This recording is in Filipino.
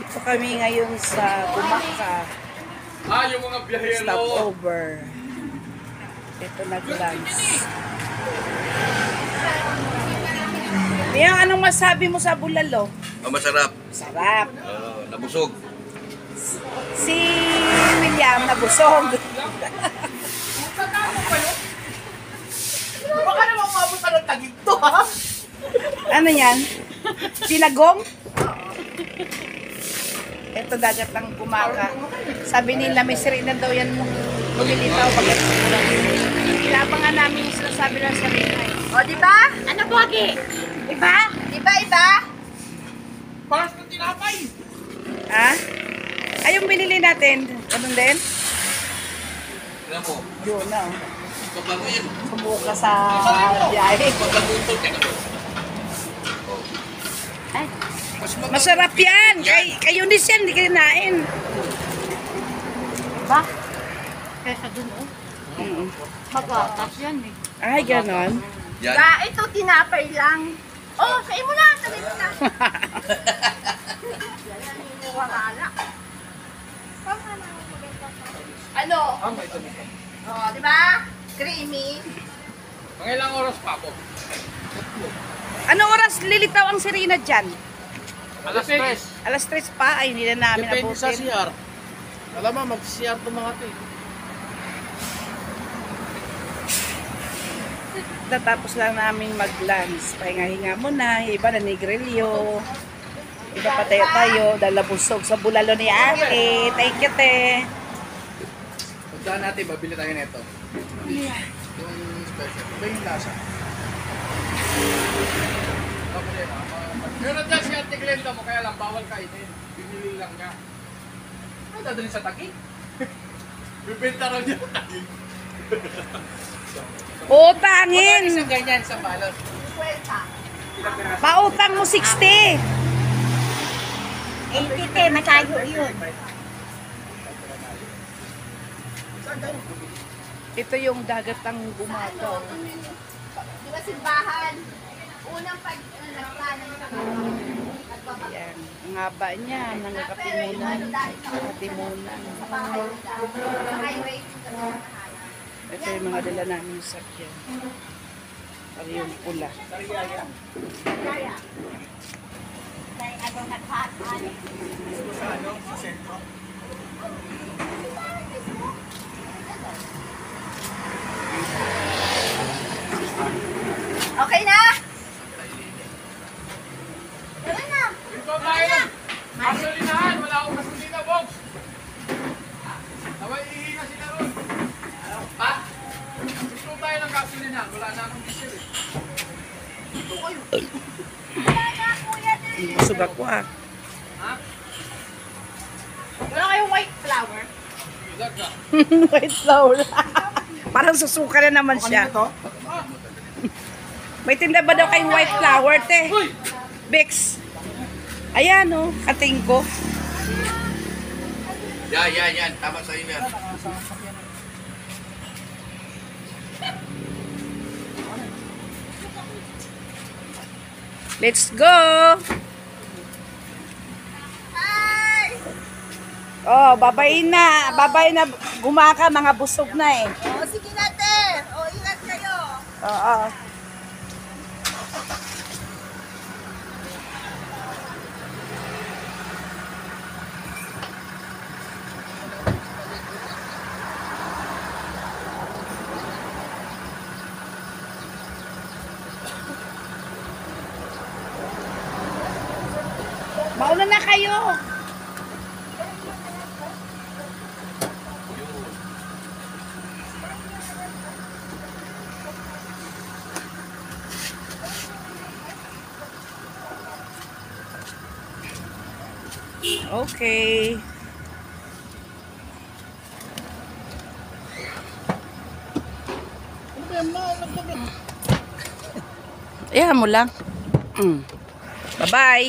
Nandito kami ngayon sa Bumaka. Yung mga biyahero. Stopover. Ito nag-lunch. Mia, anong masabi mo sa bulalo? Masarap. Sarap. Nabusog. Si William nabusog. Baka naman umabot ka ng tagig to, ha? Ano yan? Sinagong? Ito dagat ng Bumaka. Sabi nila may sirena daw yan nung lumilitaw pag ilabangan namin yung sinasabi ng sarina. O, di ba? Ano pogi? Iba? Iba? Paras ng tinapay. Ha? Ay, yung binili natin. Ganun din? Tignan mo. Yun na. Pabago yan. Sumuka sa biyahe. Pagkabutol ka na. Ay, masarap yan. Kayo din yan, hindi kinain. Ba? Kesa dun oh. Mm. Magatas yan eh. Ay, ganon. Yan. Ito, tinapay lang. Oh, kain mo na. Sabi mo na. Wala. Ano? Oh, di ba? Creamy. Mga ilang oras pa ako? Anong oras lilitaw ang sirena dyan? Alas 3. Alas 3 pa? Ay, hindi na namin Depende sa abutin. CR. Alam mo, mag-CR itong mga ito eh. Tatapos lang namin mag-lunch. Pahinga-hinga muna. Iba na nigrilyo. Iba pa tayo dahil busog sa bulalo ni ate. Thank you, te. Pagdaan natin, babili tayo nito. Yung special. Iba yung lasa. Meron dyan si Ate Glenda mo, kaya lang bawal kainin. Binili lang niya. Ay, dadalhin sa Taguig. Bibenta raw niya. Utangin! Isang ganyan sa balot. Pautang mo 60. 80 te, matayo yun. Ito yung dagat ng Bumaka. Di ba simbahan? Unang pag-nagplanan sa Yan. Ang haba niya. Nangkatimunan. Katimunan. highway. Ito yung mga dala namin sa sakyan. Para yung pula. Ano naghahan? Okay na? Tara na. Ito tayo lang. Gasolinahan, wala akong gasolina, Bob. Naway ihina sila ron. Ha? Ito tayo ng gasolinahan, wala na akong diesel eh. Busog ako ah. Ha? Wala kayong white flower? Ilag ka. White flour. Parang susuka na naman siya. Ito? May tinda ba daw kayong white flour, te? Uy! Bix. Ayan oh, kating ko. Yan. Tama sa'yo yan. Let's go! Oh, babay na. Babay na. Gumaka, mga busog na eh. O, sige natin. O, ingat kayo. Oo. Mauna na kayo. Okay. Ayan mo lang. Bye-bye.